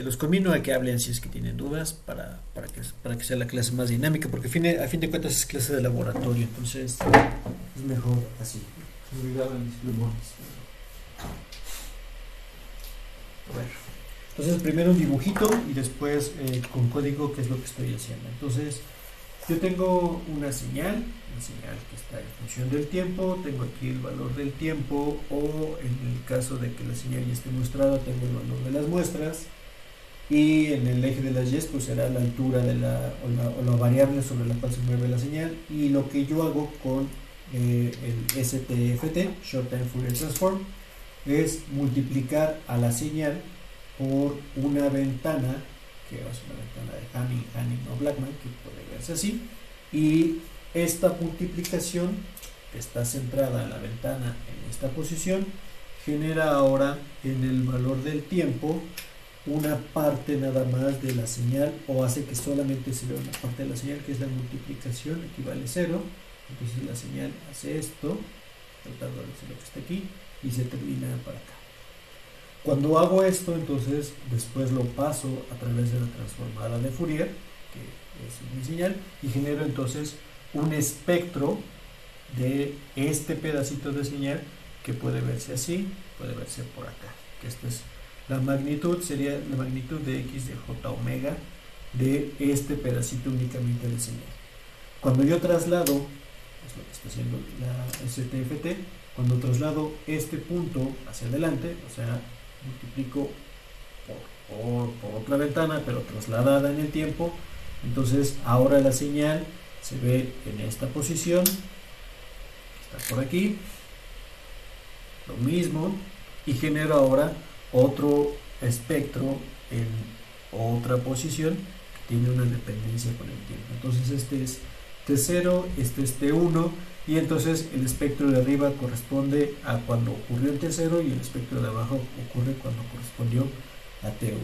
los conmino a que hablen si es que tienen dudas para que sea la clase más dinámica, porque a fin de cuentas es clase de laboratorio, entonces es mejor así. Me olvidaban mis plumones. Bueno, entonces primero un dibujito y después con código, que es lo que estoy haciendo. Entonces yo tengo una señal que está en función del tiempo, tengo aquí el valor del tiempo, o en el caso de que la señal ya esté mostrada, tengo el valor de las muestras, y en el eje de las Y pues será la altura de o la variable sobre la cual se mueve la señal. Y lo que yo hago con el STFT, Short Time Fourier Transform, es multiplicar a la señal por una ventana, que va a ser una ventana de Hanning o Blackman, que puede verse así, y esta multiplicación, que está centrada en la ventana en esta posición, genera ahora en el valor del tiempo una parte nada más de la señal, o hace que solamente se vea una parte de la señal, que es la multiplicación, equivale a 0. Entonces la señal hace esto, tratando de hacer lo que está aquí, y se termina para acá. Cuando hago esto, entonces después lo paso a través de la transformada de Fourier, que es mi señal, y genero entonces un espectro de este pedacito de señal, que puede verse así, puede verse por acá, que esta es la magnitud, sería la magnitud de x de j omega de este pedacito únicamente de señal. Cuando yo traslado, es lo que está haciendo la STFT, cuando traslado este punto hacia adelante, o sea, multiplico por otra ventana, pero trasladada en el tiempo, entonces ahora la señal se ve en esta posición, está por aquí, lo mismo, y genero ahora otro espectro en otra posición que tiene una dependencia con el tiempo. Entonces este es T0, este es T1, y entonces el espectro de arriba corresponde a cuando ocurrió el T0 y el espectro de abajo ocurre cuando correspondió a T1.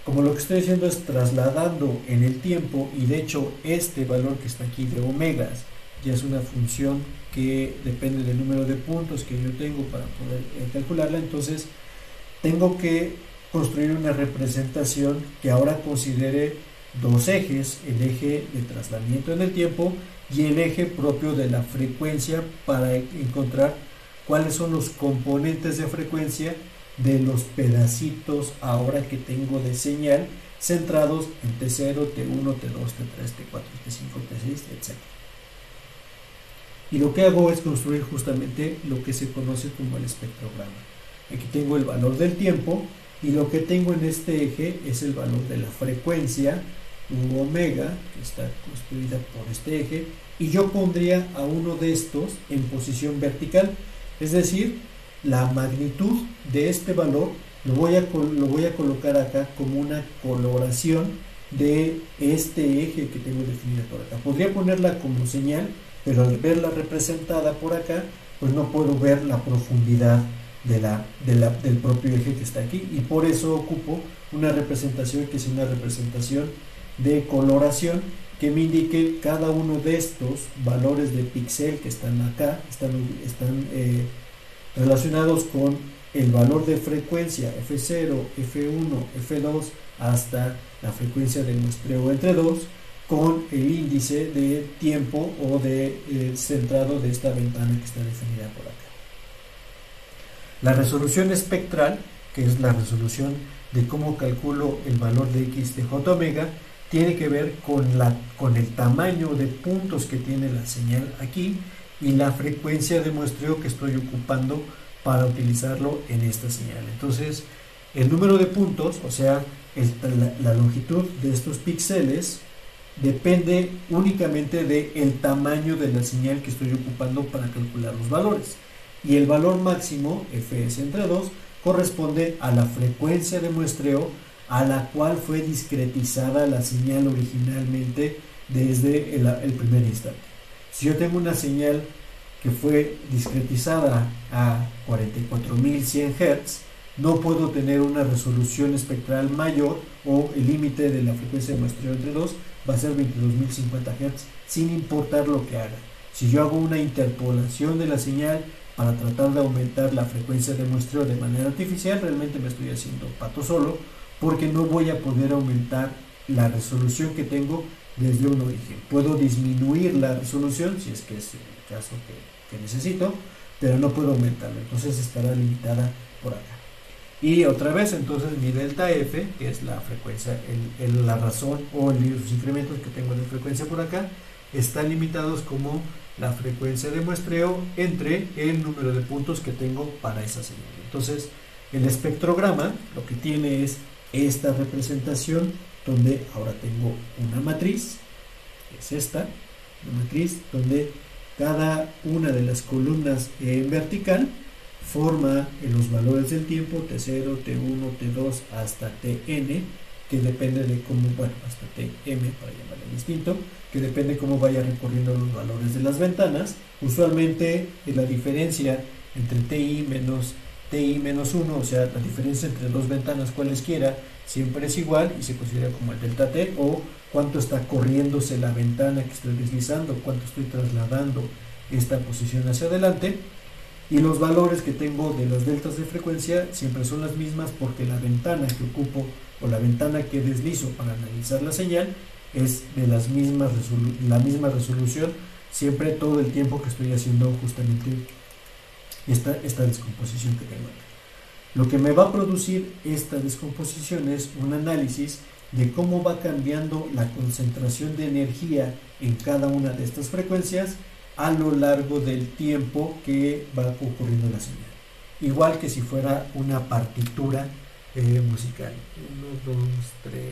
Como lo que estoy haciendo es trasladando en el tiempo, y de hecho este valor que está aquí de omegas ya es una función que depende del número de puntos que yo tengo para poder calcularla, entonces tengo que construir una representación que ahora considere dos ejes, el eje de trasladamiento en el tiempo y el eje propio de la frecuencia, para encontrar cuáles son los componentes de frecuencia de los pedacitos ahora que tengo de señal centrados en T0, T1, T2, T3, T4, T5, T6, etc. Y lo que hago es construir justamente lo que se conoce como el espectrograma. Aquí tengo el valor del tiempo, y lo que tengo en este eje es el valor de la frecuencia, u omega, que está construida por este eje, y yo pondría a uno de estos en posición vertical, es decir, la magnitud de este valor lo voy a colocar acá como una coloración de este eje que tengo definido por acá. Podría ponerla como señal, pero al verla representada por acá, pues no puedo ver la profundidad del propio eje que está aquí, y por eso ocupo una representación que es una representación de coloración, que me indique cada uno de estos valores de píxel que están acá, están relacionados con el valor de frecuencia F0, F1, F2 hasta la frecuencia de muestreo entre 2, con el índice de tiempo o de centrado de esta ventana que está definida por acá. La resolución espectral, que es la resolución de cómo calculo el valor de x de j omega, tiene que ver con el tamaño de puntos que tiene la señal aquí y la frecuencia de muestreo que estoy ocupando para utilizarlo en esta señal. Entonces, el número de puntos, o sea, la longitud de estos píxeles, depende únicamente del tamaño de la señal que estoy ocupando para calcular los valores. Y el valor máximo, Fs entre 2, corresponde a la frecuencia de muestreo a la cual fue discretizada la señal originalmente desde el primer instante. Si yo tengo una señal que fue discretizada a 44.100 Hz, no puedo tener una resolución espectral mayor, o el límite de la frecuencia de muestreo entre 2 va a ser 22.050 Hz, sin importar lo que haga. Si yo hago una interpolación de la señal para tratar de aumentar la frecuencia de muestreo de manera artificial, realmente me estoy haciendo pato solo, porque no voy a poder aumentar la resolución que tengo desde un origen. Puedo disminuir la resolución si es que es el caso que necesito, pero no puedo aumentarla, entonces estará limitada por acá. Y otra vez, entonces mi delta F, que es la frecuencia, la razón o los incrementos que tengo de frecuencia por acá, están limitados como la frecuencia de muestreo entre el número de puntos que tengo para esa señal. Entonces, el espectrograma lo que tiene es esta representación, donde ahora tengo una matriz, que es esta, una matriz donde cada una de las columnas en vertical forma los valores del tiempo T0, T1, T2 hasta Tn, que depende de cómo, bueno, hasta Tm para llamarle distinto, que depende cómo vaya recorriendo los valores de las ventanas. Usualmente la diferencia entre Ti menos 1, o sea, la diferencia entre dos ventanas cualesquiera, siempre es igual y se considera como el delta T, o cuánto está corriéndose la ventana que estoy deslizando, cuánto estoy trasladando esta posición hacia adelante. Y los valores que tengo de las deltas de frecuencia siempre son las mismas, porque la ventana que ocupo o la ventana que deslizo para analizar la señal es de la misma resolución siempre, todo el tiempo que estoy haciendo justamente esta descomposición que tengo aquí. Lo que me va a producir esta descomposición es un análisis de cómo va cambiando la concentración de energía en cada una de estas frecuencias a lo largo del tiempo que va ocurriendo la señal. Igual que si fuera una partitura musical. 1, 2, 3,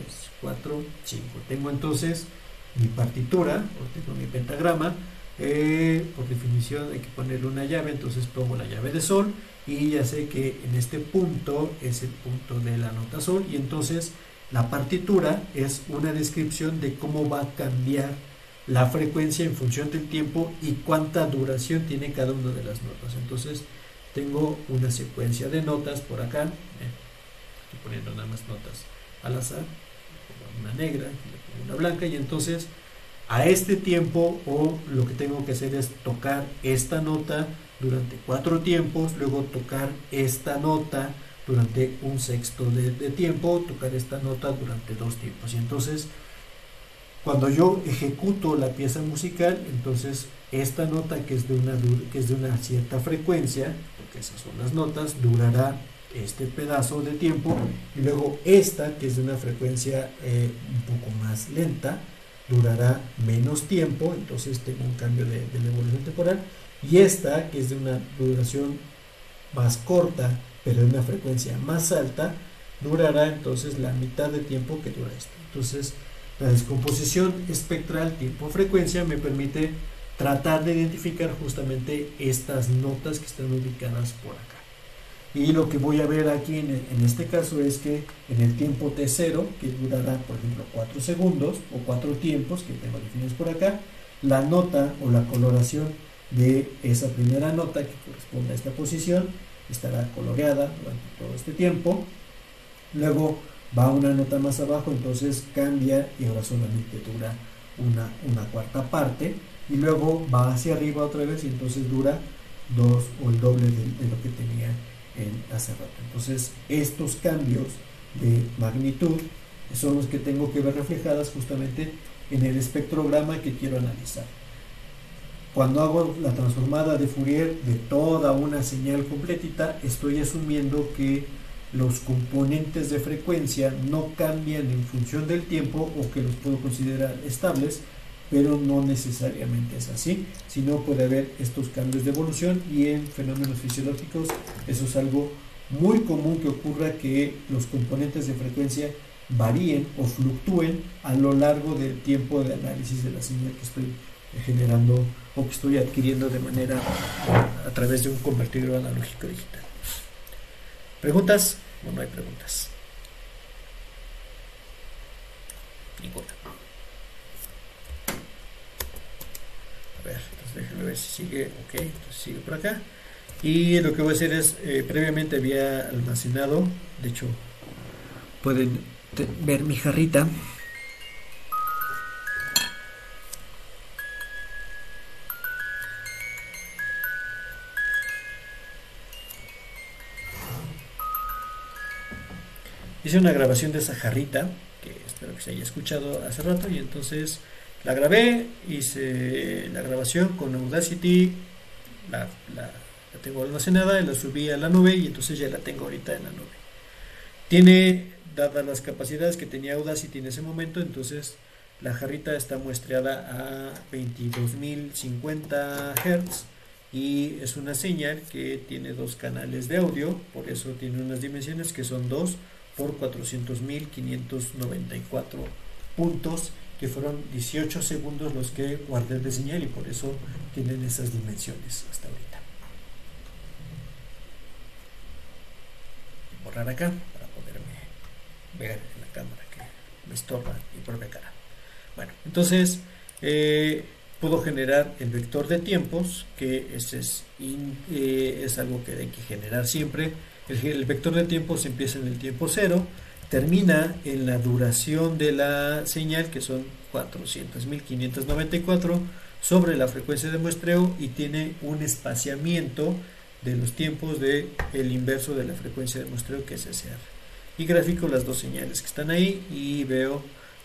4, 5. Tengo entonces mi partitura, o tengo mi pentagrama. Por definición hay que ponerle una llave, entonces pongo la llave de sol y ya sé que en este punto es el punto de la nota sol, y entonces la partitura es una descripción de cómo va a cambiar la frecuencia en función del tiempo y cuánta duración tiene cada una de las notas. Entonces tengo una secuencia de notas por acá, estoy poniendo nada más notas al azar, una negra, una blanca, y entonces a este tiempo, o lo que tengo que hacer es tocar esta nota durante 4 tiempos, luego tocar esta nota durante un sexto de tiempo, tocar esta nota durante 2 tiempos. Y entonces, cuando yo ejecuto la pieza musical, entonces esta nota que es de una cierta frecuencia, porque esas son las notas, durará este pedazo de tiempo, y luego esta que es de una frecuencia un poco más lenta, durará menos tiempo, entonces tengo un cambio de la evolución temporal, y esta que es de una duración más corta pero de una frecuencia más alta, durará entonces la mitad de tiempo que dura esto. Entonces la descomposición espectral tiempo-frecuencia me permite tratar de identificar justamente estas notas que están ubicadas por acá. Y lo que voy a ver aquí en este caso es que en el tiempo T0, que durará por ejemplo 4 segundos o 4 tiempos que tengo definidos por acá, la nota o la coloración de esa primera nota que corresponde a esta posición estará coloreada durante todo este tiempo. Luego va una nota más abajo, entonces cambia y ahora solamente dura una cuarta parte, y luego va hacia arriba otra vez y entonces dura 2 o el doble de lo que tenía hace rato. Entonces estos cambios de magnitud son los que tengo que ver reflejadas justamente en el espectrograma que quiero analizar. Cuando hago la transformada de Fourier de toda una señal completita, estoy asumiendo que los componentes de frecuencia no cambian en función del tiempo, o que los puedo considerar estables, pero no necesariamente es así, sino puede haber estos cambios de evolución, y en fenómenos fisiológicos eso es algo muy común que ocurra, que los componentes de frecuencia varíen o fluctúen a lo largo del tiempo de análisis de la señal que estoy generando o que estoy adquiriendo de manera a través de un convertidor analógico digital. ¿Preguntas? ¿O no hay preguntas? Ninguna. A ver, entonces déjenme ver si sigue. Ok, entonces sigue por acá. Y lo que voy a hacer es, previamente había almacenado, de hecho pueden ver mi jarrita. hice una grabación de esa jarrita, que espero que se haya escuchado hace rato, y entonces la grabé, hice la grabación con Audacity, la tengo almacenada, la subí a la nube y entonces ya la tengo ahorita en la nube. Tiene, dadas las capacidades que tenía Audacity en ese momento, entonces la jarrita está muestreada a 22.050 Hz y es una señal que tiene dos canales de audio, por eso tiene unas dimensiones que son 2 por 400.594 puntos, que fueron 18 segundos los que guardé de señal y por eso tienen esas dimensiones hasta ahorita. Borrar acá para poderme ver en la cámara que me estorba mi propia cara. Bueno, entonces puedo generar el vector de tiempos, que ese es algo que hay que generar siempre. El vector de tiempos empieza en el tiempo 0, termina en la duración de la señal, que son 400.594 sobre la frecuencia de muestreo, y tiene un espaciamiento de los tiempos del inverso de la frecuencia de muestreo, que es SR. Y gráfico las dos señales que están ahí y veo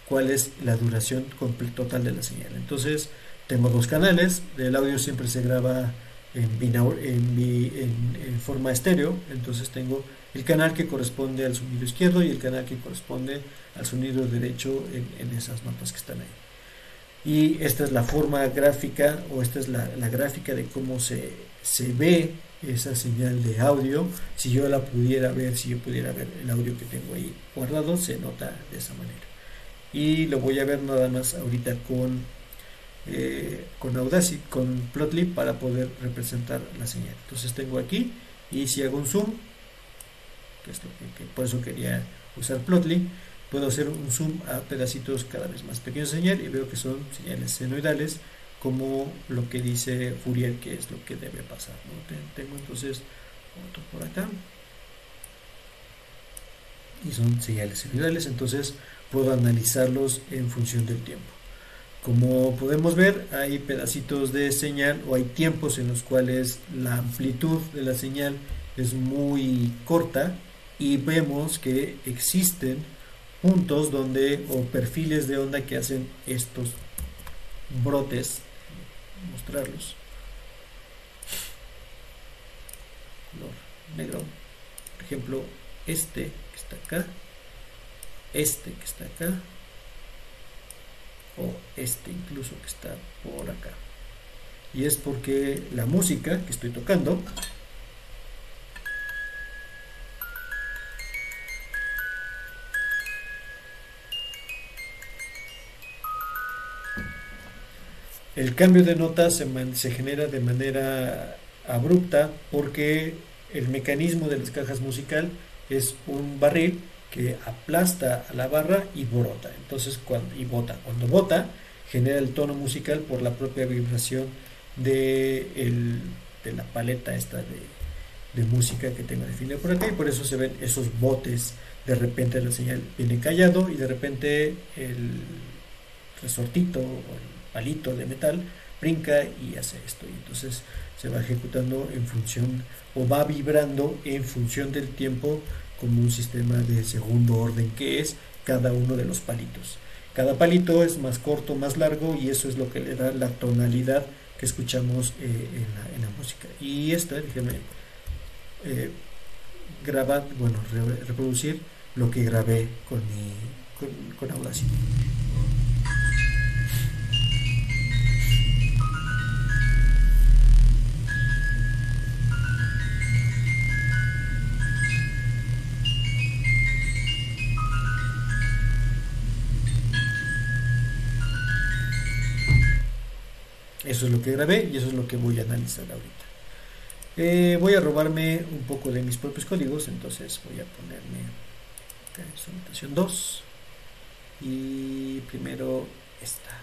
cuál es la duración total de la señal. Entonces tengo dos canales, el audio siempre se graba en forma estéreo, entonces tengo el canal que corresponde al sonido izquierdo y el canal que corresponde al sonido derecho en esas notas que están ahí. Y esta es la forma gráfica, o esta es la gráfica de cómo se ve esa señal de audio. Si yo la pudiera ver, si yo pudiera ver el audio que tengo ahí guardado, se nota de esa manera. Y lo voy a ver nada más ahorita con Audacity, con Plotly, para poder representar la señal. Entonces tengo aquí, y si hago un zoom, que es lo que por eso quería usar Plotly, puedo hacer un zoom a pedacitos cada vez más pequeños de señal y veo que son señales senoidales, como lo que dice Fourier que es lo que debe pasar, ¿no? Tengo entonces otro por acá y son señales senoidales, entonces puedo analizarlos en función del tiempo. Como podemos ver, hay pedacitos de señal, o hay tiempos en los cuales la amplitud de la señal es muy corta, y vemos que existen puntos donde, o perfiles de onda, que hacen estos brotes. Mostrarlos. Color negro. Por ejemplo, este que está acá, este que está acá, o este incluso que está por acá. Y es porque la música que estoy tocando el cambio de nota se genera de manera abrupta, porque el mecanismo de las cajas musical es un barril que aplasta a la barra y brota. Entonces cuando bota, genera el tono musical por la propia vibración de la paleta esta de música que tengo definida por acá, y por eso se ven esos botes. De repente la señal viene callado y de repente el resortito o el palito de metal brinca y hace esto, y entonces se va ejecutando en función, o va vibrando en función del tiempo, como un sistema de segundo orden, que es cada uno de los palitos. Cada palito es más corto, más largo, y eso es lo que le da la tonalidad que escuchamos en la música. Y esta, déjenme reproducir lo que grabé con Audacity. Eso es lo que grabé y eso es lo que voy a analizar ahorita. Voy a robarme un poco de mis propios códigos, entonces voy a ponerme acá instrumentación 2 y primero esta.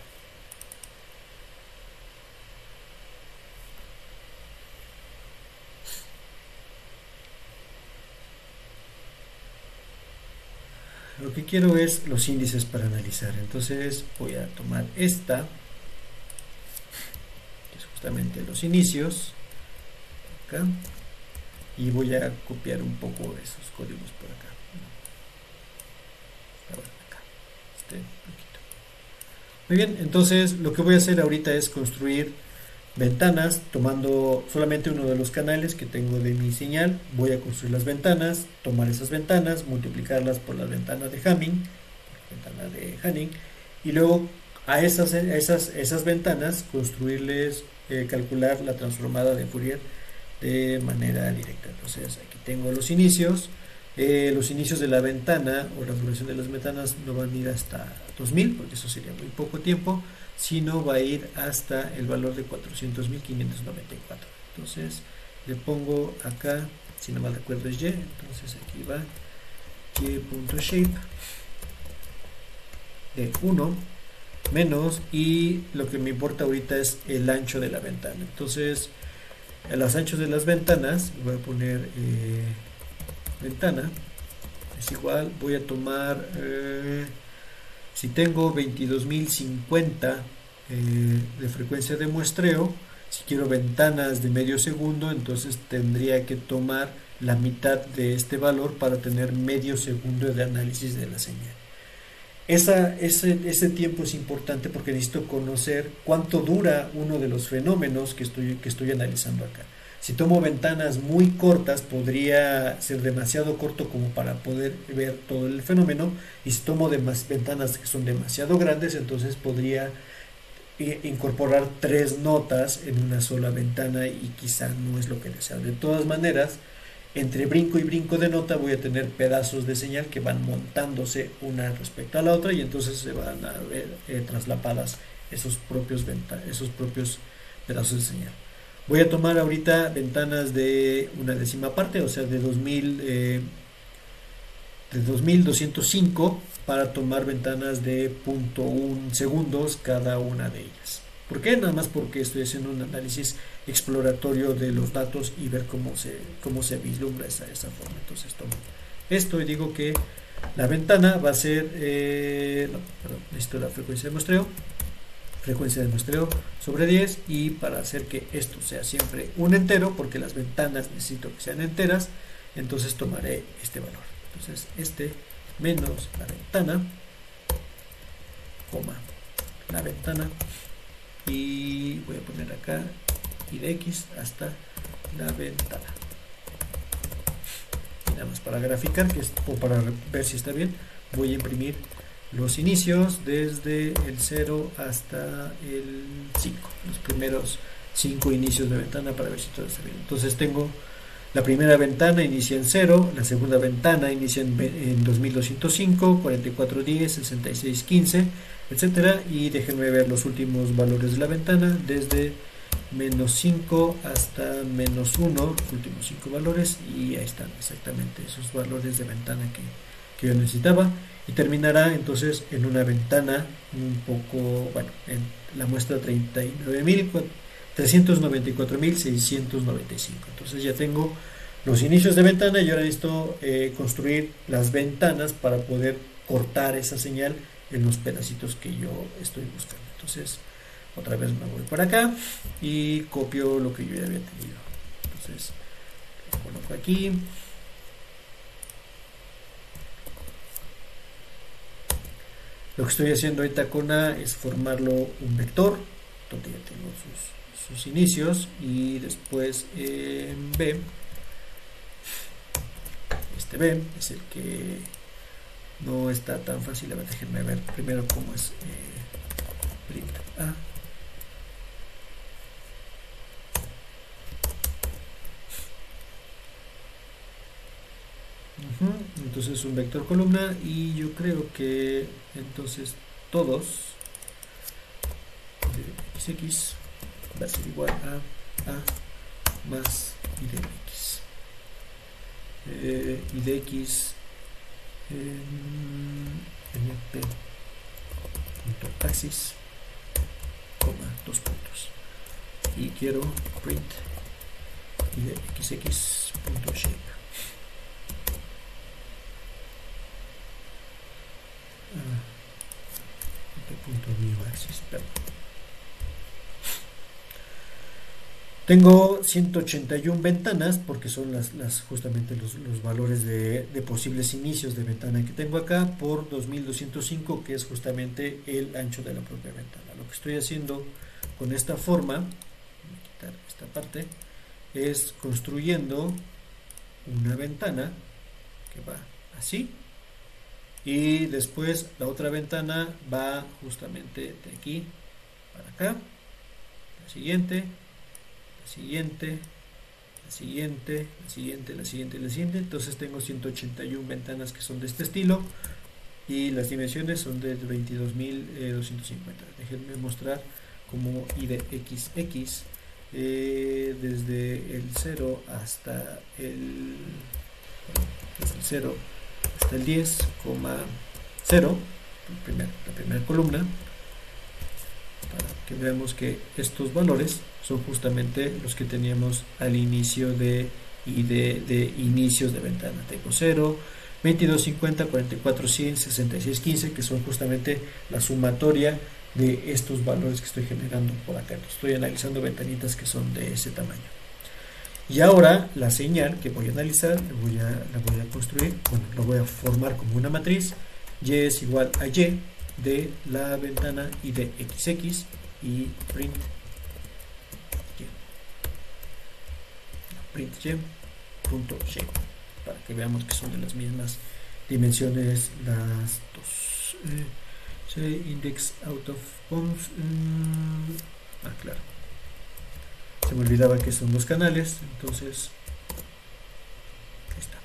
Lo que quiero es los índices para analizar, entonces voy a tomar esta, justamente los inicios acá, y voy a copiar un poco esos códigos por acá. bueno, acá, poquito. Muy bien, entonces lo que voy a hacer ahorita es construir ventanas tomando solamente uno de los canales que tengo de mi señal. Voy a construir las ventanas, tomar esas ventanas, multiplicarlas por la ventana de Hanning, y luego a esas ventanas construirles, calcular la transformada de Fourier de manera directa. Entonces aquí tengo los inicios de la ventana o la duración de las ventanas no van a ir hasta 2000 porque eso sería muy poco tiempo, sino va a ir hasta el valor de 400.594. Entonces le pongo acá, si no mal recuerdo es y, entonces aquí va y.shape de 1 menos, y lo que me importa ahorita es el ancho de la ventana. Entonces a los anchos de las ventanas voy a poner ventana es igual, voy a tomar si tengo 22.050 de frecuencia de muestreo, si quiero ventanas de medio segundo, entonces tendría que tomar la mitad de este valor para tener medio segundo de análisis de la señal. Ese tiempo es importante porque necesito conocer cuánto dura uno de los fenómenos que estoy analizando acá. Si tomo ventanas muy cortas, podría ser demasiado corto como para poder ver todo el fenómeno, y si tomo ventanas que son demasiado grandes, entonces podría incorporar 3 notas en una sola ventana y quizá no es lo que deseo. De todas maneras, entre brinco y brinco de nota voy a tener pedazos de señal que van montándose una respecto a la otra, y entonces se van a ver traslapadas esos propios pedazos de señal. Voy a tomar ahorita ventanas de una décima parte, o sea de 2205, para tomar ventanas de 0.1 segundos cada una de ellas. ¿Por qué? Nada más porque estoy haciendo un análisis exploratorio de los datos y ver cómo se vislumbra esa forma. Entonces tomo esto y digo que la ventana va a ser necesito la frecuencia de muestreo sobre 10, y para hacer que esto sea siempre un entero, porque las ventanas necesito que sean enteras, entonces tomaré este valor. Entonces menos la ventana, coma la ventana, y voy a poner acá y de x hasta la ventana. Y nada más para graficar, o para ver si está bien, voy a imprimir los inicios desde el 0 hasta el 5, los primeros 5 inicios de ventana, para ver si todo está bien. Entonces tengo la primera ventana inicia en 0, la segunda ventana inicia en 2205, 4410, 6615, etcétera, y déjenme ver los últimos valores de la ventana desde menos 5 hasta menos 1, los últimos 5 valores, y ahí están exactamente esos valores de ventana que yo necesitaba, y terminará entonces en una ventana un poco, bueno, en la muestra 394.695. Entonces ya tengo los inicios de ventana, y ahora necesito construir las ventanas para poder cortar esa señal en los pedacitos que yo estoy buscando. Entonces otra vez me voy para acá y copio lo que yo ya había tenido. Entonces lo coloco aquí. Lo que estoy haciendo ahorita con A es formarlo un vector, donde ya tengo sus inicios, y después en B, este B es el que no está tan fácil. Déjenme ver primero cómo es print A. Entonces un vector columna, y yo creo que entonces todos de xx va a ser igual a más y de x np.axis, dos puntos, y quiero print y de xx.shape. Tengo 181 ventanas porque son justamente los valores de posibles inicios de ventana que tengo acá por 2205, que es justamente el ancho de la propia ventana. Lo que estoy haciendo con esta forma, voy a quitar esta parte, es construyendo una ventana que va así, y después la otra ventana va justamente de aquí para acá, la siguiente, la siguiente, la siguiente, la siguiente, la siguiente, la siguiente. Entonces tengo 181 ventanas que son de este estilo y las dimensiones son de 22.250. Déjenme mostrar como I de XX desde el 0 hasta el 0 hasta el 10,0, la primera columna, para que veamos que estos valores son justamente los que teníamos al inicio de inicios de ventana. Tengo 0, 2250, 44, 100, 66, 15, que son justamente la sumatoria de estos valores que estoy generando por acá. Estoy analizando ventanitas que son de ese tamaño. Y ahora la señal que voy a analizar, la voy a construir, bueno, lo voy a formar como una matriz. Y es igual a Y de la ventana y de XX y print punto Y, para que veamos que son de las mismas dimensiones las dos. Index out of bounds. Claro, se me olvidaba que son dos canales, entonces ahí está.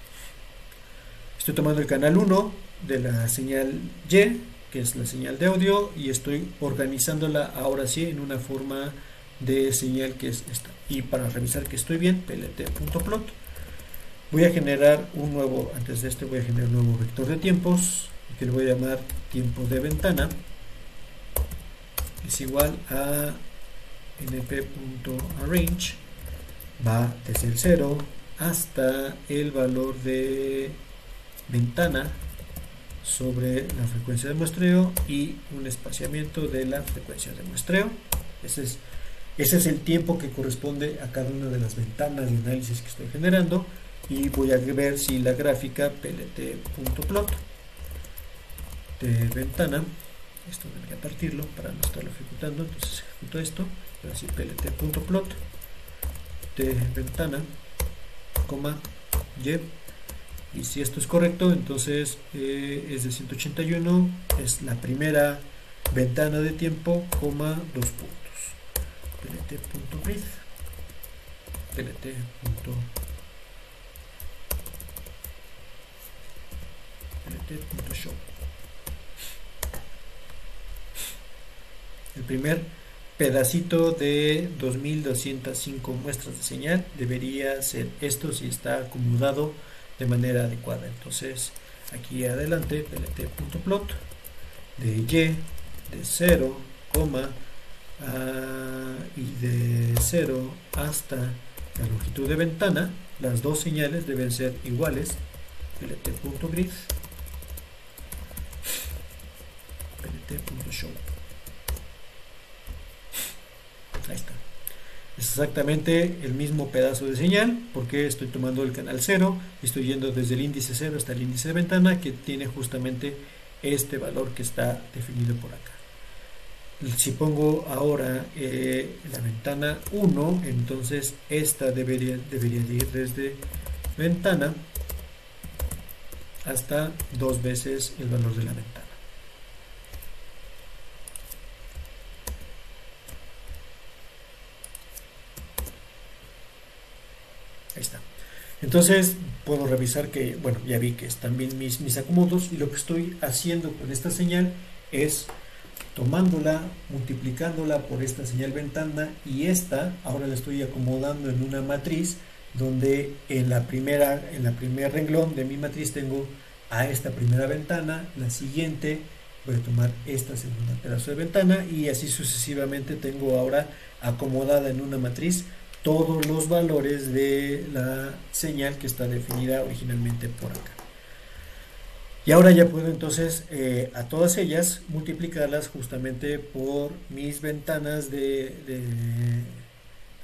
Estoy tomando el canal 1 de la señal Y, que es la señal de audio, y estoy organizándola ahora sí en una forma de señal que es esta. Y para revisar que estoy bien, plt.plot, voy a generar un nuevo, antes de este voy a generar un nuevo vector de tiempos que le voy a llamar tiempo de ventana, es igual a np.arrange, va desde el 0 hasta el valor de ventana sobre la frecuencia de muestreo y un espaciamiento de la frecuencia de muestreo. Ese es el tiempo que corresponde a cada una de las ventanas de análisis que estoy generando, y voy a ver si la gráfica plt.plot de ventana, esto debería partirlo para no estarlo ejecutando, entonces ejecuto esto, pero así plt.plot de ventana, y si esto es correcto, entonces es de 181, es la primera ventana de tiempo, dos puntos, plt.breathe, plt.show. El primer pedacito de 2205 muestras de señal debería ser esto si está acomodado de manera adecuada. Entonces aquí adelante plt.plot de Y de 0, y de 0 hasta la longitud de ventana, las dos señales deben ser iguales, plt.grid, plt.show. Ahí está. Es exactamente el mismo pedazo de señal, porque estoy tomando el canal 0 y estoy yendo desde el índice 0 hasta el índice de ventana, que tiene justamente este valor que está definido por acá. Si pongo ahora la ventana 1, entonces esta debería de ir desde ventana hasta 2 veces el valor de la ventana. Ahí está. Entonces puedo revisar que, bueno, ya vi que están bien mis acomodos, y lo que estoy haciendo con esta señal es tomándola, multiplicándola por esta señal ventana, y esta ahora la estoy acomodando en una matriz donde en la primer renglón de mi matriz tengo a esta primera ventana, la siguiente voy a tomar esta segunda pedazo de ventana, y así sucesivamente tengo ahora acomodada en una matriz todos los valores de la señal que está definida originalmente por acá. Y ahora ya puedo entonces a todas ellas multiplicarlas justamente por mis ventanas de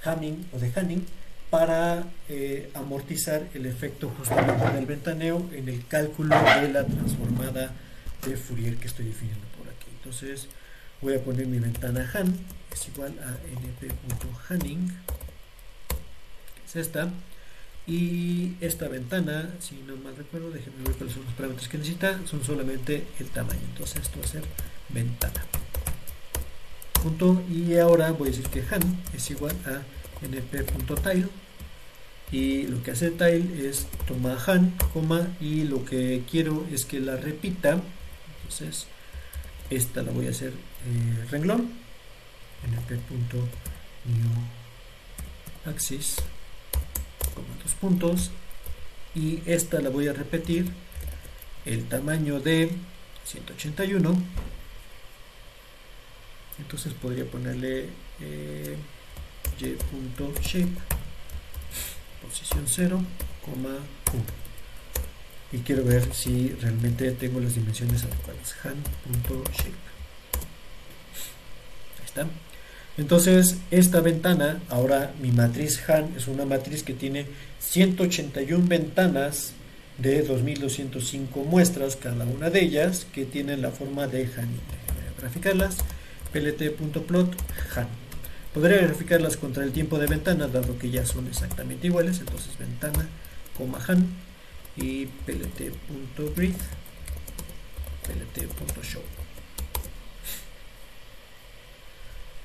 Hamming o de Hanning para amortizar el efecto justamente del ventaneo en el cálculo de la transformada de Fourier que estoy definiendo por aquí. Entonces voy a poner mi ventana Han es igual a np.Hanning, que es esta, y esta ventana, si no mal recuerdo, déjenme ver cuáles son los parámetros que necesita, son solamente el tamaño. Entonces esto va a ser ventana. Punto, y ahora voy a decir que Han es igual a np.tile, y lo que hace tile es toma Han, y lo que quiero es que la repita. Entonces esta la voy a hacer renglón, np.newAxis, dos puntos, y esta la voy a repetir el tamaño de 181. Entonces podría ponerle y.shape posición 0, 1, y quiero ver si realmente tengo las dimensiones adecuadas. Han.shape, ahí está. Entonces esta ventana, ahora mi matriz Han es una matriz que tiene 181 ventanas de 2205 muestras, cada una de ellas que tienen la forma de Hanning. Voy a graficarlas. plt.plot Han. Podría graficarlas contra el tiempo de ventana, dado que ya son exactamente iguales. Entonces ventana, Han, y plt.grid, plt.show.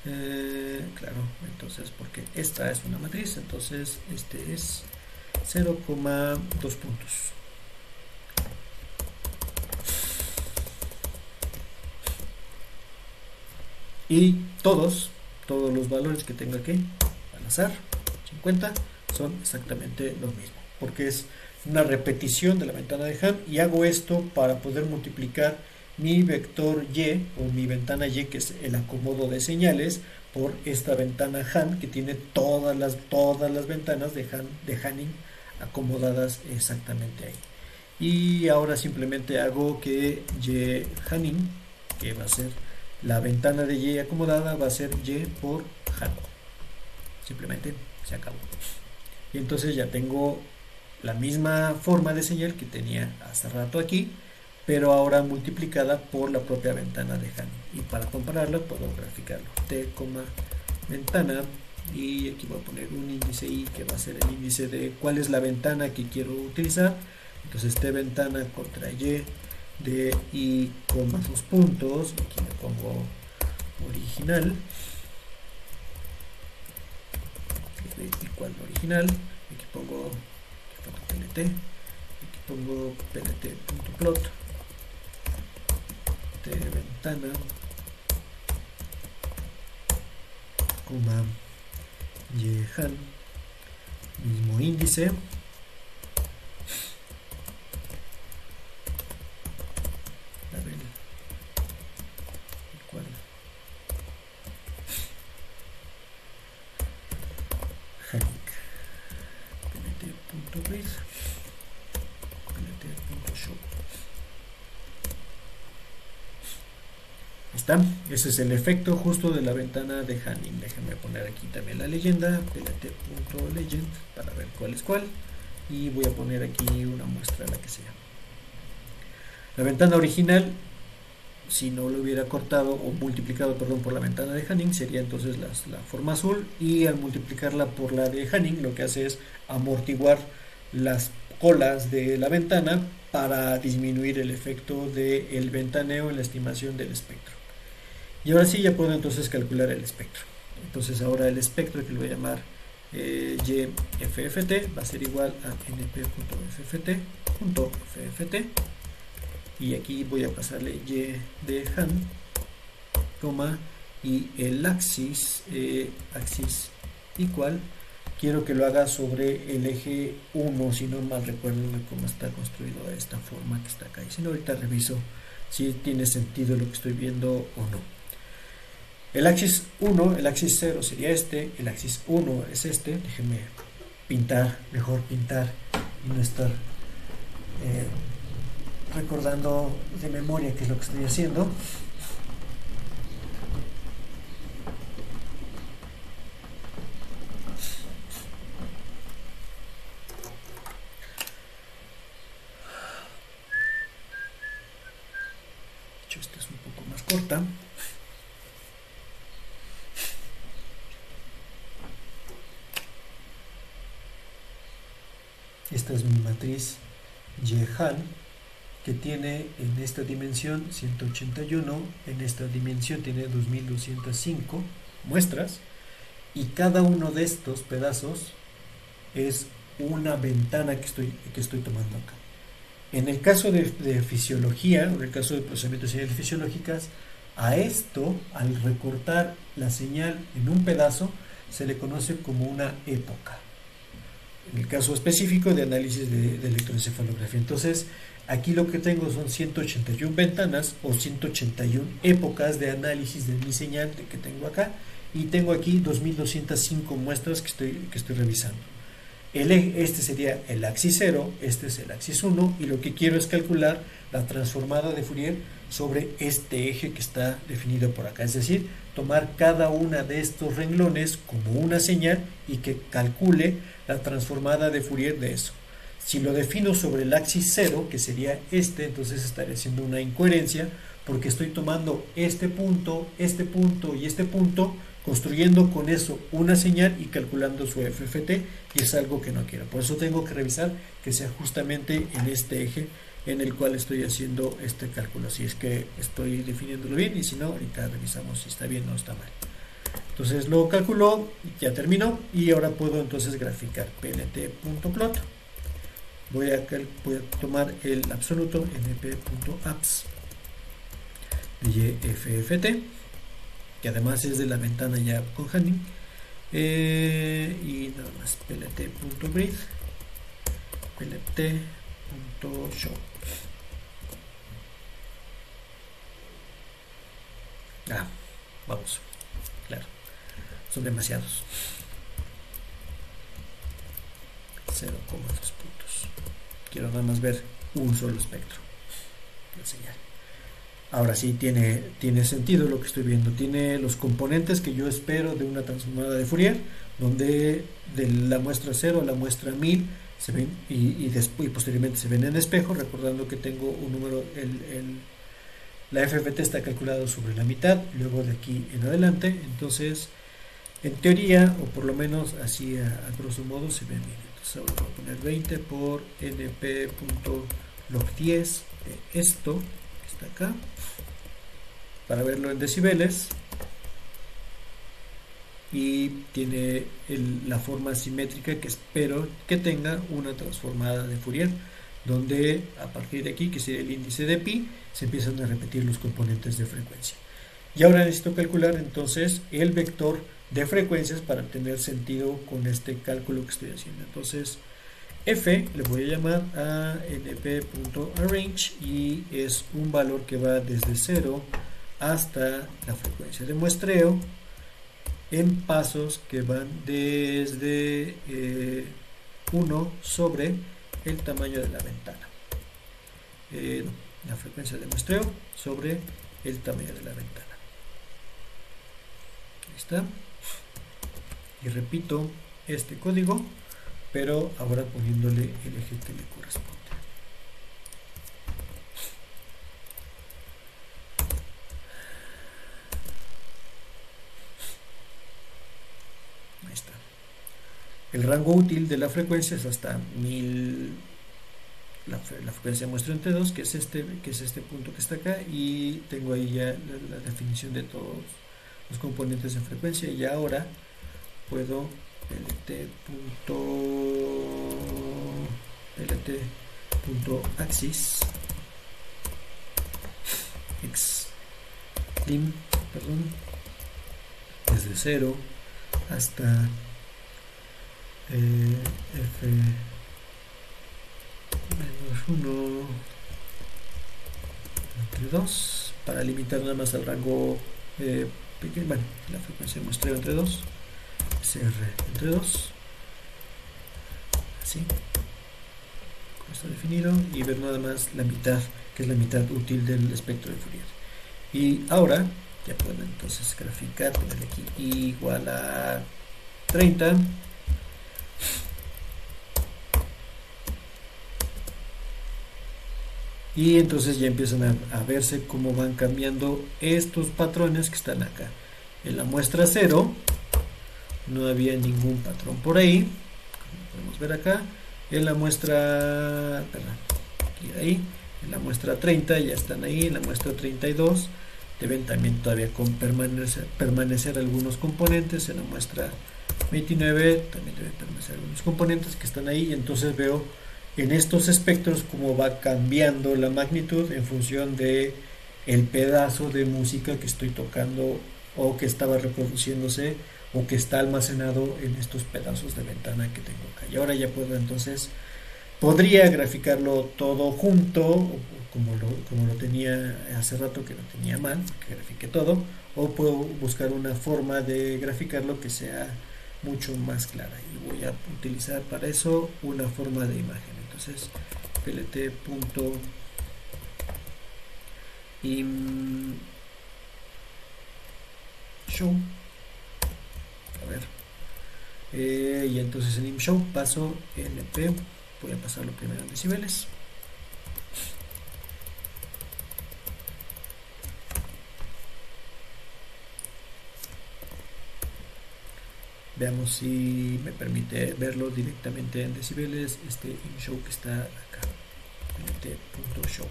Claro, entonces porque esta es una matriz, entonces este es 0,2 puntos. Y todos los valores que tenga aquí al azar, 50, son exactamente lo mismo, porque es una repetición de la ventana de Han, y hago esto para poder multiplicar mi vector Y o mi ventana Y, que es el acomodo de señales, por esta ventana Han que tiene todas las ventanas de Hanning acomodadas exactamente ahí. Y ahora simplemente hago que Y Hanning, que va a ser la ventana de Y acomodada, va a ser Y por Han. Simplemente se acabó. Y entonces ya tengo la misma forma de señal que tenía hace rato aquí, pero ahora multiplicada por la propia ventana de Hanning. Y para compararla puedo graficarlo. T, ventana, y aquí voy a poner un índice I, que va a ser el índice de cuál es la ventana que quiero utilizar. Entonces T ventana contra Y de I, dos puntos. Aquí me pongo original, igual original. Aquí pongo plt, aquí pongo plt.plot, T ventana, Y Han, mismo índice, igual Hanning, plt.grid, plt.show. Está, ese es el efecto justo de la ventana de Hanning. Déjenme poner aquí también la leyenda, plt.legend, para ver cuál es cuál, y voy a poner aquí una muestra, la que sea. La ventana original, si no lo hubiera cortado o multiplicado, perdón, por la ventana de Hanning, sería entonces la forma azul, y al multiplicarla por la de Hanning lo que hace es amortiguar las colas de la ventana para disminuir el efecto del ventaneo en la estimación del espectro. Y ahora sí ya puedo entonces calcular el espectro. Entonces ahora el espectro, que lo voy a llamar YFFT, va a ser igual a np.fft.fft, y aquí voy a pasarle Y de Han, y el axis igual, quiero que lo haga sobre el eje 1, si no mal recuerdo de cómo está construido de esta forma que está acá, y si no, ahorita reviso si tiene sentido lo que estoy viendo o no. El axis 1, el axis 0 sería este, el axis 1 es este. Déjenme mejor pintar y no estar recordando de memoria qué es lo que estoy haciendo. corta. Esta es mi matriz Yehan, que tiene en esta dimensión 181, en esta dimensión tiene 2205 muestras, y cada uno de estos pedazos es una ventana que estoy tomando acá. En el caso de fisiología, en el caso de procesamiento de señales fisiológicas, a esto, al recortar la señal en un pedazo, se le conoce como una época. En el caso específico de análisis de electroencefalografía. Entonces, aquí lo que tengo son 181 ventanas o 181 épocas de análisis de mi señal que tengo acá, y tengo aquí 2205 muestras que estoy revisando. Este sería el axis 0, este es el axis 1, y lo que quiero es calcular la transformada de Fourier sobre este eje que está definido por acá. Es decir, tomar cada una de estos renglones como una señal y que calcule la transformada de Fourier de eso. Si lo defino sobre el axis 0, que sería este, entonces estaré haciendo una incoherencia, porque estoy tomando este punto y este punto, construyendo con eso una señal y calculando su FFT, y es algo que no quiero. Por eso tengo que revisar que sea justamente en este eje en el cual estoy haciendo este cálculo, si es que estoy definiéndolo bien, y si no, ahorita revisamos si está bien o está mal. Entonces lo calculó, ya terminó, y ahora puedo entonces graficar plt.plot. Voy a tomar el absoluto np.apps de YFFT, que además es de la ventana ya con Hanning, y nada más plt.grid, plt.show. Vamos, claro, son demasiados. 0,2 puntos. Quiero nada más ver un solo espectro de señal. Ahora sí tiene sentido lo que estoy viendo. Tiene los componentes que yo espero de una transformada de Fourier, donde de la muestra 0 a la muestra 1000 se ven y posteriormente se ven en espejo, recordando que tengo un número, la FFT está calculado sobre la mitad, luego de aquí en adelante. Entonces, en teoría, o por lo menos así a grosso modo, se ven bien. Entonces ahora voy a poner 20 por np.log10 de esto que está acá, para verlo en decibeles, y tiene la forma simétrica que espero que tenga una transformada de Fourier, donde a partir de aquí, que sería el índice de pi, se empiezan a repetir los componentes de frecuencia. Y ahora necesito calcular entonces el vector de frecuencias para tener sentido con este cálculo que estoy haciendo. Entonces f le voy a llamar a np.arrange, y es un valor que va desde 0 hasta la frecuencia de muestreo en pasos que van desde 1 sobre el tamaño de la ventana, la frecuencia de muestreo sobre el tamaño de la ventana. Ahí está. Y repito este código, pero ahora poniéndole el eje que le corresponde. Ahí está. El rango útil de la frecuencia es hasta 1000, la frecuencia de muestra entre 2, que es este punto que está acá, y tengo ahí ya la definición de todos los componentes de frecuencia. Y ahora puedo plt.axis xlim, desde 0 hasta f menos 1 entre 2, para limitar nada más al rango pequeño, bueno, la frecuencia de muestreo entre 2, CR entre 2, así, con esto definido, y ver nada más la mitad, que es la mitad útil del espectro de Fourier. Y ahora ya puedo entonces graficar, ponerle aquí igual a 30, y entonces ya empiezan a verse cómo van cambiando estos patrones que están acá. En la muestra 0 no había ningún patrón por ahí, como podemos ver acá. En la muestra, perdón, aquí, ahí, en la muestra 30 ya están ahí. En la muestra 32 deben también todavía permanecer algunos componentes. En la muestra 29 también deben permanecer algunos componentes que están ahí, y entonces veo en estos espectros cómo va cambiando la magnitud en función de el pedazo de música que estoy tocando, o que estaba reproduciéndose, o que está almacenado en estos pedazos de ventana que tengo acá. Y ahora ya puedo, entonces podría graficarlo todo junto, como lo tenía hace rato, que lo tenía mal, que grafiqué todo, o puedo buscar una forma de graficarlo que sea mucho más clara, y voy a utilizar para eso una forma de imagen. Entonces plt.im show, a ver, y entonces en imshow paso lp, voy a pasarlo primero en decibeles. Veamos si me permite verlo directamente en decibeles, este imshow que está acá, lt.show.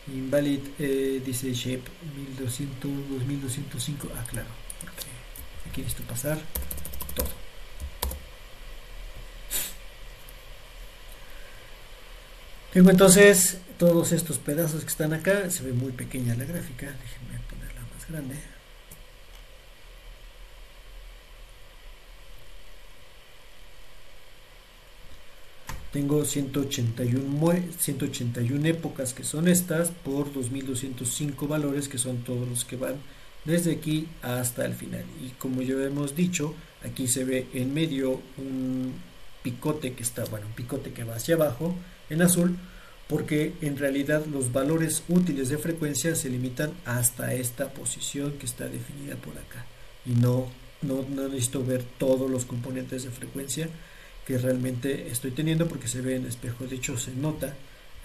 Invalid, dice shape 1200, 2205, claro, porque aquí necesito pasar todo. Tengo entonces todos estos pedazos que están acá. Se ve muy pequeña la gráfica, déjenme ponerla más grande. Tengo 181 épocas, que son estas, por 2205 valores, que son todos los que van desde aquí hasta el final. Y como ya hemos dicho, aquí se ve en medio un picote que está, bueno, un picote que va hacia abajo en azul, porque en realidad los valores útiles de frecuencia se limitan hasta esta posición que está definida por acá, y no necesito ver todos los componentes de frecuencia que realmente estoy teniendo, porque se ve en espejo. De hecho, se nota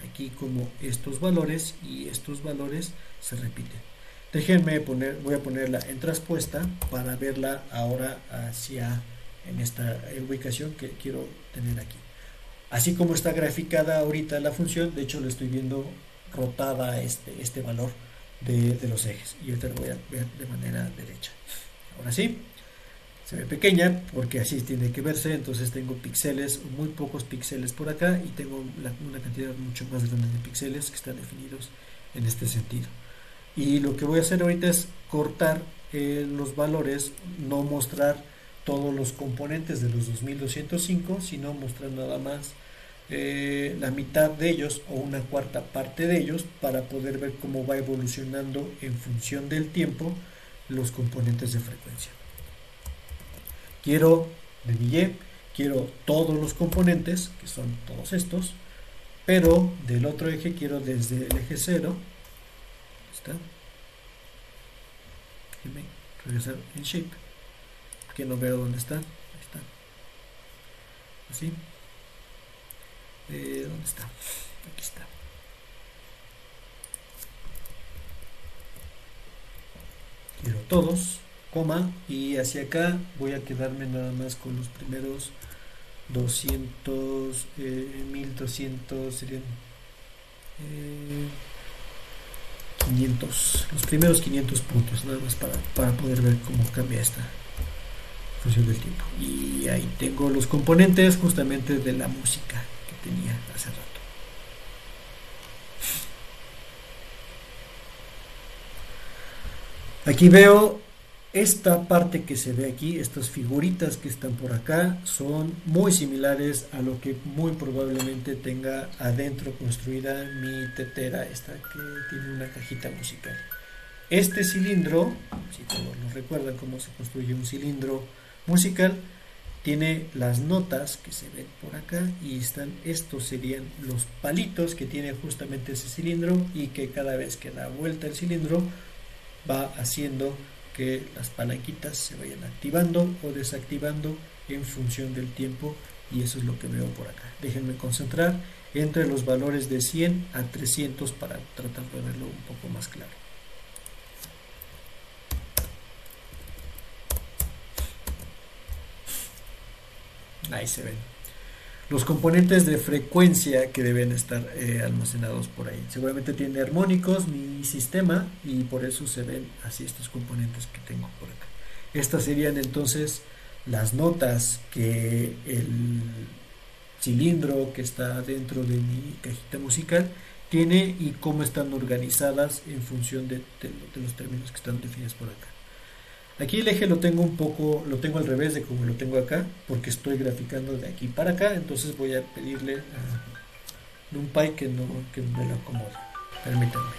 aquí como estos valores y estos valores se repiten. Déjenme voy a ponerla en traspuesta para verla ahora hacia en esta ubicación que quiero tener aquí. Así como está graficada ahorita la función, de hecho lo estoy viendo rotada este valor de los ejes, y ahorita lo voy a ver de manera derecha. Ahora sí, se ve pequeña porque así tiene que verse. Entonces tengo píxeles, muy pocos píxeles por acá, y tengo una cantidad mucho más grande de píxeles que están definidos en este sentido. Y lo que voy a hacer ahorita es cortar los valores, no mostrar todos los componentes de los 2205, sino mostrar nada más la mitad de ellos, o una cuarta parte de ellos, para poder ver cómo va evolucionando en función del tiempo los componentes de frecuencia. Quiero de Millet, quiero todos los componentes, que son todos estos, pero del otro eje quiero desde el eje 0. ¿Está? Déjenme regresar en shape, que no veo dónde está. Ahí está. Así. ¿Dónde está? Aquí está. Quiero todos, coma, y hacia acá voy a quedarme nada más con los primeros 200, 1200 serían 500, los primeros 500 puntos, nada más para poder ver cómo cambia esta función del tiempo. Y ahí tengo los componentes justamente de la música que tenía hace rato. Aquí veo esta parte que se ve aquí, estas figuritas que están por acá, son muy similares a lo que muy probablemente tenga adentro construida mi tetera, esta que tiene una cajita musical. Este cilindro, si todos lo recuerdan cómo se construye un cilindro musical, tiene las notas que se ven por acá, y estos serían los palitos que tiene justamente ese cilindro, y que cada vez que da vuelta el cilindro va haciendo que las palanquitas se vayan activando o desactivando en función del tiempo y eso es lo que veo por acá. Déjenme concentrar entre los valores de 100 a 300 para tratar de verlo un poco más claro. Ahí se ven los componentes de frecuencia que deben estar almacenados por ahí. Seguramente tiene armónicos mi sistema y por eso se ven así estos componentes que tengo por acá. Estas serían entonces las notas que el cilindro que está dentro de mi cajita musical tiene y cómo están organizadas en función de los términos que están definidos por acá. Aquí el eje lo tengo al revés de como lo tengo acá, porque estoy graficando de aquí para acá, entonces voy a pedirle a NumPy que me lo acomode. Permítanme.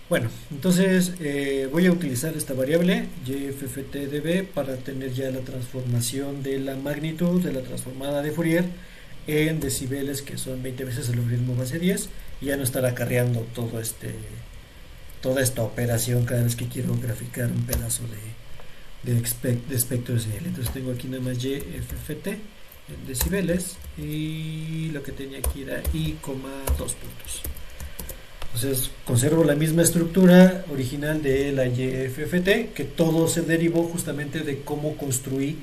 Bueno, entonces voy a utilizar esta variable yffdb para tener ya la transformación de la magnitud de la transformada de Fourier en decibeles, que son 20 veces el logaritmo base 10, y ya no estar acarreando toda esta operación cada vez que quiero graficar un pedazo de espectro decibel. Entonces tengo aquí nada más yfft en decibeles y lo que tenía aquí era i, 2 puntos. Entonces conservo la misma estructura original de la yfft, que todo se derivó justamente de cómo construí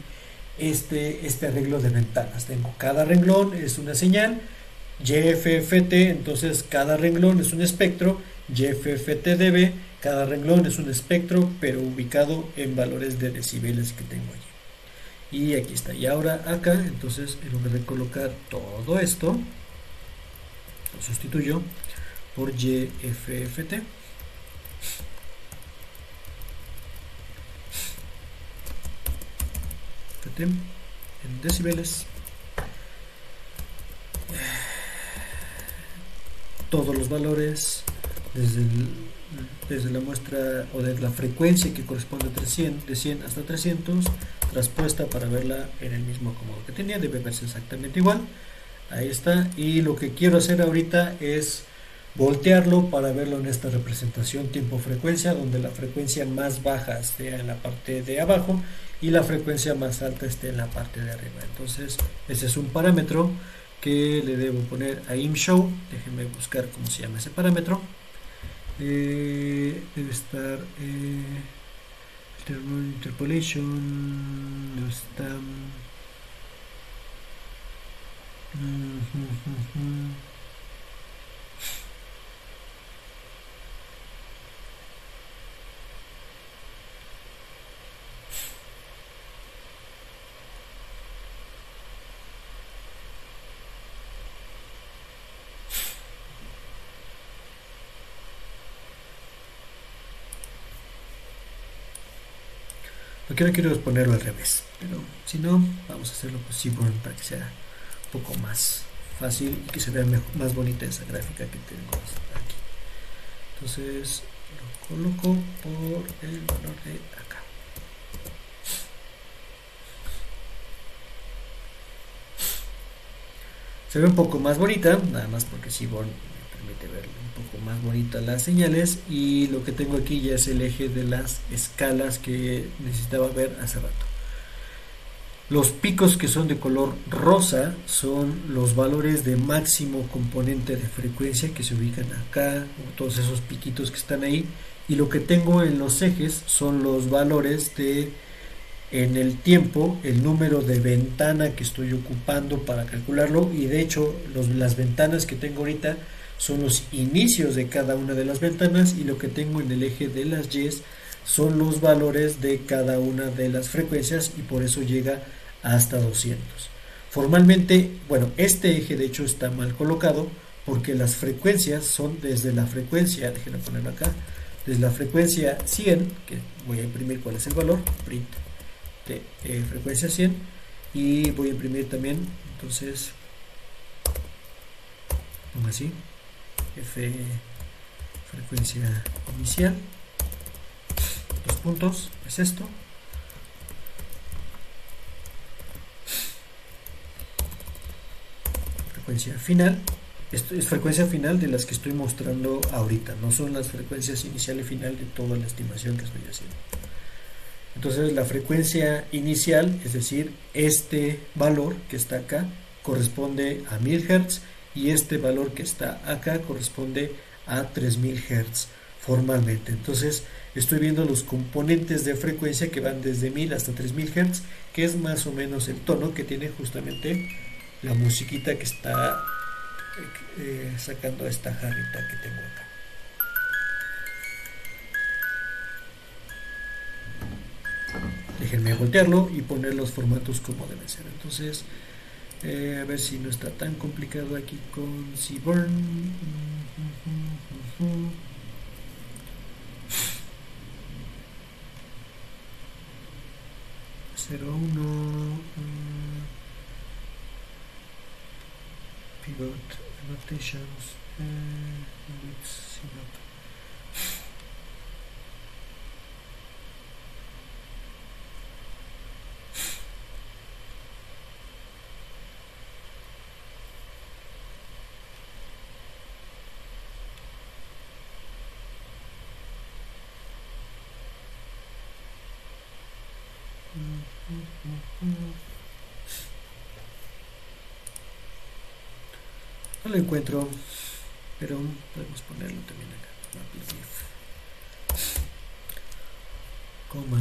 este arreglo de ventanas. Tengo cada renglón es una señal, yfft, entonces cada renglón es un espectro, yfftdb, cada renglón es un espectro pero ubicado en valores de decibeles que tengo allí. Y aquí está. Y ahora acá, entonces en lugar de colocar todo esto, lo sustituyo por yfft en decibeles, todos los valores desde la muestra o de la frecuencia que corresponde de 100 hasta 300 traspuesta para verla en el mismo acomodo que tenía. Debe verse exactamente igual. Ahí está. Y lo que quiero hacer ahorita es voltearlo para verlo en esta representación tiempo-frecuencia, donde la frecuencia más baja esté en la parte de abajo y la frecuencia más alta esté en la parte de arriba. Entonces ese es un parámetro que le debo poner a imshow. Déjenme buscar cómo se llama ese parámetro. Debe estar interpolation, no está. Lo que no quiero es ponerlo al revés, pero si no, vamos a hacerlo con Seaborn para que sea un poco más fácil y que se vea más bonita esa gráfica que tengo aquí. Entonces lo coloco por el valor de acá. Se ve un poco más bonita, nada más porque Seaborn me permite ver un poco más bonita las señales, y lo que tengo aquí ya es el eje de las escalas que necesitaba ver hace rato. Los picos que son de color rosa son los valores de máximo componente de frecuencia que se ubican acá, todos esos piquitos que están ahí, y lo que tengo en los ejes son los valores de, en el tiempo, el número de ventana que estoy ocupando para calcularlo, y de hecho las ventanas que tengo ahorita son los inicios de cada una de las ventanas, y lo que tengo en el eje de las Y's son los valores de cada una de las frecuencias, y por eso llega hasta 200. Formalmente, bueno, este eje de hecho está mal colocado, porque las frecuencias son desde la frecuencia, déjenme ponerlo acá, desde la frecuencia 100, que voy a imprimir cuál es el valor, print de frecuencia 100, y voy a imprimir también, entonces, pongo así, F frecuencia inicial, 2 puntos, es esto, frecuencia final, Esto es frecuencia final de las que estoy mostrando ahorita, no son las frecuencias inicial y final de toda la estimación que estoy haciendo. Entonces la frecuencia inicial, es decir, este valor que está acá, corresponde a 1000 Hz y este valor que está acá corresponde a 3000 Hz formalmente. Entonces estoy viendo los componentes de frecuencia que van desde 1000 hasta 3000 Hz, que es más o menos el tono que tiene justamente la musiquita que está sacando esta jarrita que tengo acá. Déjenme voltearlo y poner los formatos como deben ser. Entonces, a ver si no está tan complicado aquí con Seaborn. 01 pivot annotations with synop. No lo encuentro, pero podemos ponerlo también acá. Coma.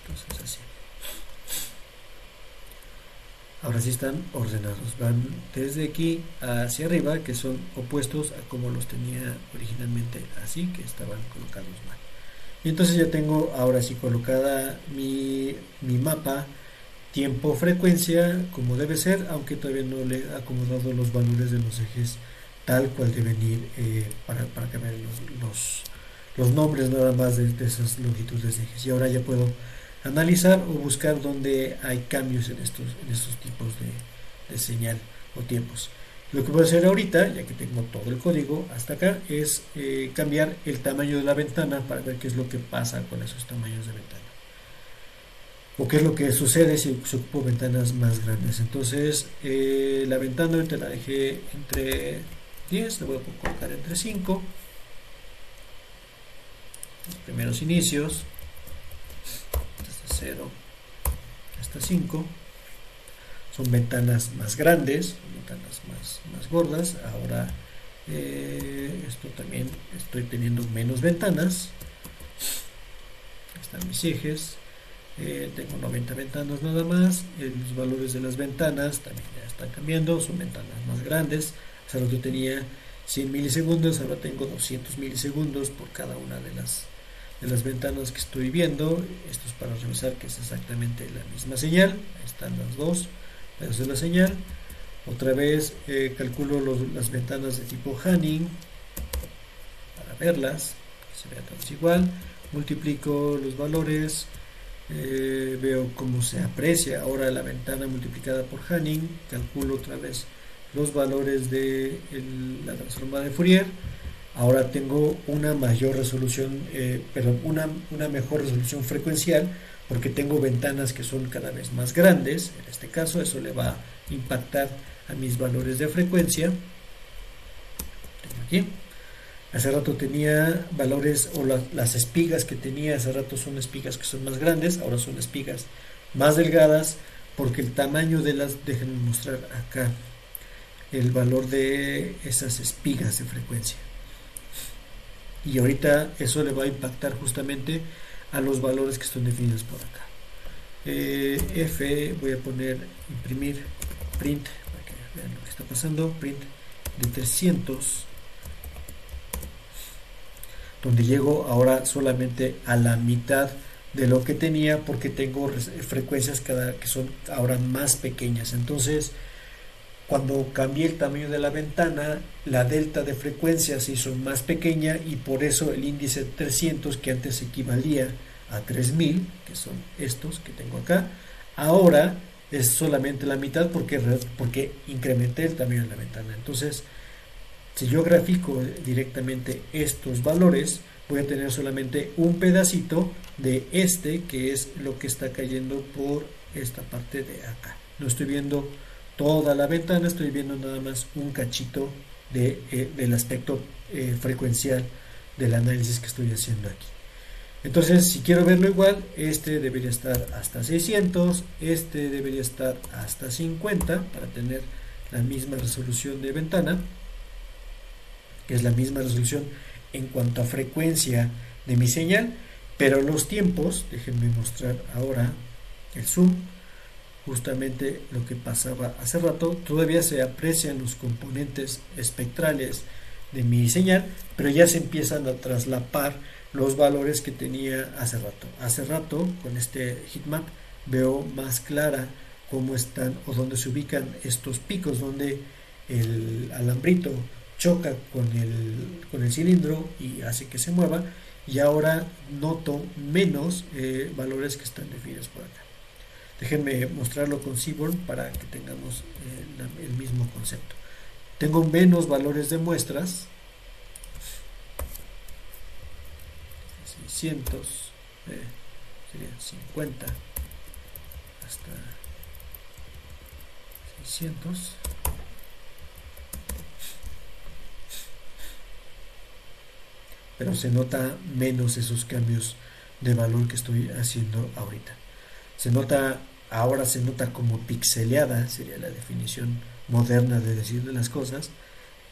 Entonces así. Ahora sí están ordenados, van desde aquí hacia arriba, que son opuestos a como los tenía originalmente, así que estaban colocados mal. Y entonces ya tengo ahora sí colocada mi mapa tiempo frecuencia como debe ser, aunque todavía no le he acomodado los valores de los ejes tal cual deben ir para que vean los nombres nada más de esas longitudes de ejes. Y ahora ya puedo analizar o buscar dónde hay cambios en estos tipos de señal o tiempos. Lo que voy a hacer ahorita, ya que tengo todo el código hasta acá, es cambiar el tamaño de la ventana para ver qué es lo que pasa con esos tamaños de ventana. O qué es lo que sucede si ocupo ventanas más grandes. Entonces, la ventana ahorita la dejé entre 10, la voy a colocar entre 5. Los primeros inicios, desde 0 hasta 5. Son ventanas más grandes, ventanas más gordas. Ahora, esto también estoy teniendo menos ventanas. Están mis ejes. Tengo 90 ventanas nada más. Los valores de las ventanas también ya están cambiando, son ventanas más grandes. Hasta lo que tenía 100 milisegundos, ahora tengo 200 milisegundos por cada una de las ventanas que estoy viendo. Esto es para revisar que es exactamente la misma señal. Ahí están las dos pedazos de la señal. Otra vez calculo las ventanas de tipo Hanning para verlas, que se vea todas igual. Multiplico los valores. Veo cómo se aprecia ahora la ventana multiplicada por Hanning, calculo otra vez los valores de la transformada de Fourier. Ahora tengo una mayor resolución, una mejor resolución frecuencial, porque tengo ventanas que son cada vez más grandes. En este caso eso le va a impactar a mis valores de frecuencia. Tengo aquí. Hace rato tenía valores, o las espigas que tenía hace rato son espigas que son más grandes, ahora son espigas más delgadas, porque el tamaño de déjenme mostrar acá el valor de esas espigas de frecuencia. Y ahorita eso le va a impactar justamente a los valores que están definidos por acá. F, voy a poner imprimir print para que vean lo que está pasando, print de 300, donde llego ahora solamente a la mitad de lo que tenía porque tengo frecuencias que son ahora más pequeñas. Entonces, cuando cambié el tamaño de la ventana, la delta de frecuencia se hizo más pequeña y por eso el índice 300, que antes equivalía a 3000, que son estos que tengo acá, ahora es solamente la mitad porque incrementé el tamaño de la ventana. Entonces, si yo grafico directamente estos valores, voy a tener solamente un pedacito de que es lo que está cayendo por esta parte de acá. No estoy viendo toda la ventana, estoy viendo nada más un cachito del aspecto frecuencial del análisis que estoy haciendo aquí. Entonces, si quiero verlo igual, debería estar hasta 600, debería estar hasta 50 para tener la misma resolución de ventana, que es la misma resolución en cuanto a frecuencia de mi señal, pero los tiempos, déjenme mostrar ahora el zoom, justamente lo que pasaba hace rato, todavía se aprecian los componentes espectrales de mi señal, pero ya se empiezan a traslapar los valores que tenía hace rato. Hace rato, con este heatmap, veo más clara cómo están o dónde se ubican estos picos, donde el alambrito choca con el cilindro y hace que se mueva, y ahora noto menos valores que están definidos por acá. Déjenme mostrarlo con Seaborn para que tengamos el mismo concepto. Tengo menos valores de muestras, 600, sería 50 hasta 600. Pero se nota menos esos cambios de valor que estoy haciendo ahorita. Ahora se nota como pixeleada, sería la definición moderna de decirle las cosas.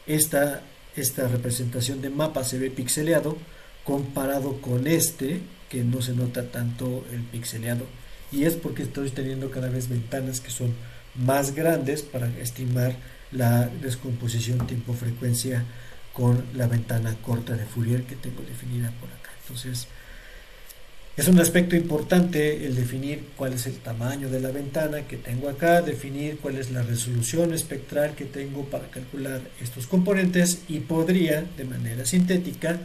Esta representación de mapa se ve pixeleado comparado con que no se nota tanto el pixeleado, y es porque estoy teniendo cada vez ventanas que son más grandes para estimar la descomposición tiempo-frecuencia con la ventana corta de Fourier que tengo definida por acá. Entonces, es un aspecto importante el definir cuál es el tamaño de la ventana que tengo acá, definir cuál es la resolución espectral que tengo para calcular estos componentes, y podría de manera sintética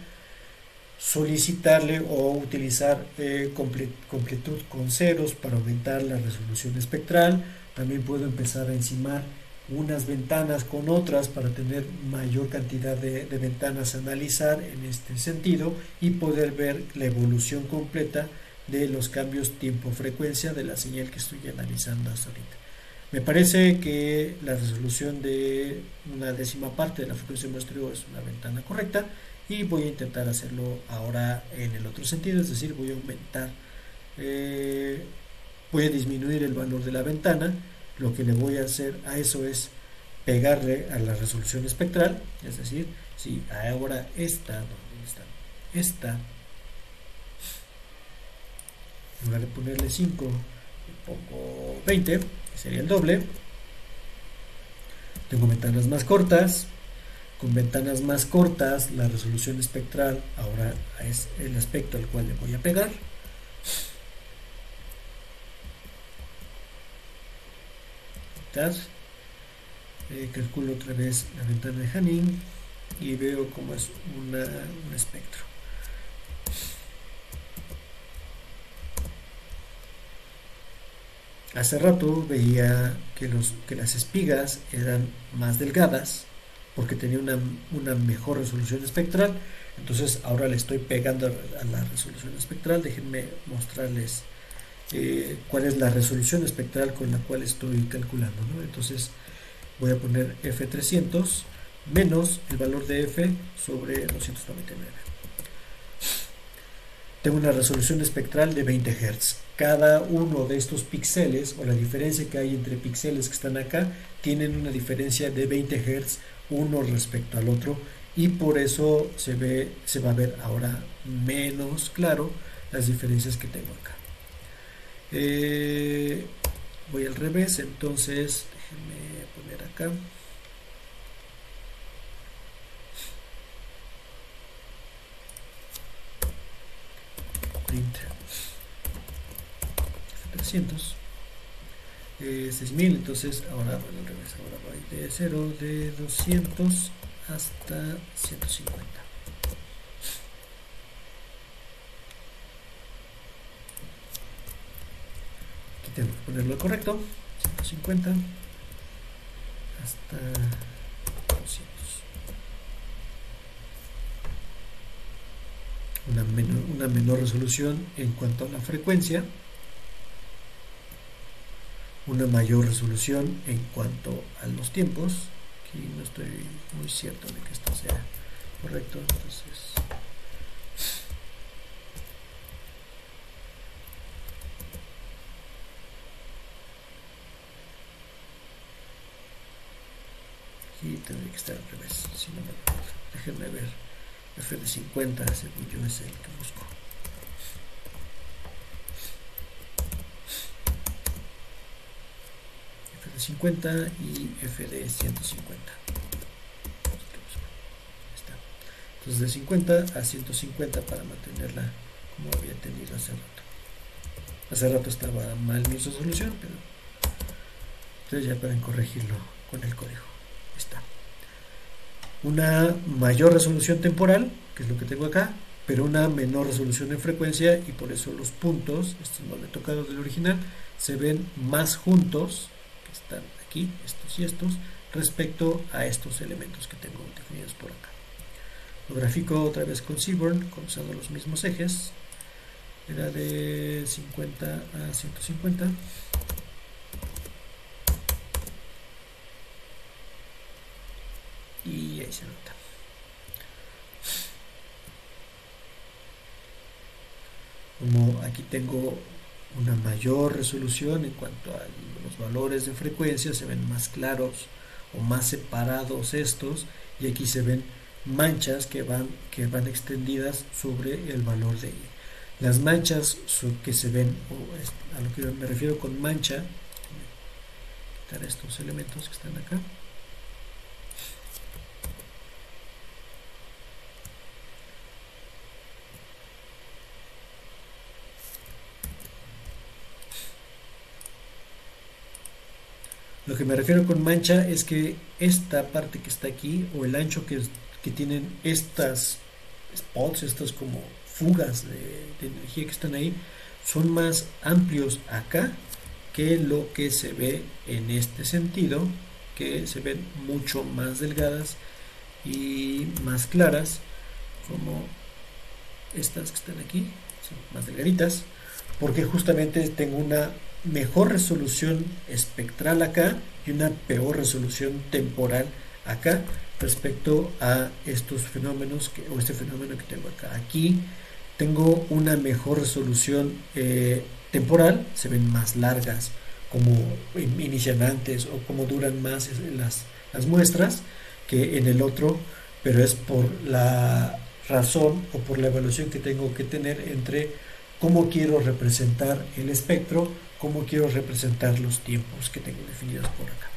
solicitarle o utilizar completud con ceros para aumentar la resolución espectral. También puedo empezar a encimar unas ventanas con otras para tener mayor cantidad de ventanas a analizar en este sentido y poder ver la evolución completa de los cambios tiempo-frecuencia de la señal que estoy analizando hasta ahorita. Me parece que la resolución de una décima parte de la frecuencia de muestreo es una ventana correcta, y voy a intentar hacerlo ahora en el otro sentido, es decir, voy a aumentar, voy a disminuir el valor de la ventana. Lo que le voy a hacer a eso es pegarle a la resolución espectral, es decir, si ahora esta, en lugar de ponerle 5, le pongo 20, que sería el doble. Tengo ventanas más cortas. Con ventanas más cortas, la resolución espectral ahora es el aspecto al cual le voy a pegar. Calculo otra vez la ventana de Hanning y veo cómo es un espectro. Hace rato veía que las espigas eran más delgadas porque tenía una mejor resolución espectral. Entonces ahora le estoy pegando a la resolución espectral. Déjenme mostrarles cuál es la resolución espectral con la cual estoy calculando, ¿no? Entonces voy a poner F300 menos el valor de F sobre 299. Tengo una resolución espectral de 20 Hz. Cada uno de estos píxeles, o la diferencia que hay entre píxeles que están acá, tienen una diferencia de 20 Hz uno respecto al otro, y por eso se va a ver ahora menos claro las diferencias que tengo acá. Voy al revés, entonces déjenme poner acá. Print F300. 6000, entonces ahora voy al revés, ahora voy de 0, de 200 hasta 150. Aquí tengo que ponerlo correcto, 150 hasta 200. Una menor resolución en cuanto a la frecuencia, una mayor resolución en cuanto a los tiempos. Aquí no estoy muy cierto de que esto sea correcto, entonces aquí tendría que estar al revés, si no me acuerdo. Déjenme ver. F de 50 según yo es el que busco. F de 50 y F de 150. Entonces de 50 a 150 para mantenerla como había tenido hace rato. Hace rato estaba mal mi resolución, pero ustedes ya pueden corregirlo con el código. Está. Una mayor resolución temporal, que es lo que tengo acá, pero una menor resolución en frecuencia, y por eso los puntos, estos no le he tocado del original, se ven más juntos, que están aquí, estos y estos, respecto a estos elementos que tengo definidos por acá. Lo grafico otra vez con Seaborn, usando los mismos ejes. Era de 50 a 150. Y ahí se nota. Como aquí tengo una mayor resolución en cuanto a los valores de frecuencia, se ven más claros o más separados estos, y aquí se ven manchas que van extendidas sobre el valor de Y. Las manchas que se ven, a lo que me refiero con mancha, quitar estos elementos que están acá. Lo que me refiero con mancha es que esta parte que está aquí, o el ancho que tienen estas spots, estas como fugas de energía que están ahí, son más amplios acá que lo que se ve en este sentido, que se ven mucho más delgadas y más claras, como estas que están aquí, son más delgaditas, porque justamente tengo una mejor resolución espectral acá y una peor resolución temporal acá respecto a estos fenómenos o este fenómeno que tengo acá. Aquí tengo una mejor resolución temporal, se ven más largas como inician antes o como duran más las muestras que en el otro, pero es por la razón o por la evaluación que tengo que tener entre cómo quiero representar el espectro, cómo quiero representar los tiempos que tengo definidos por acá.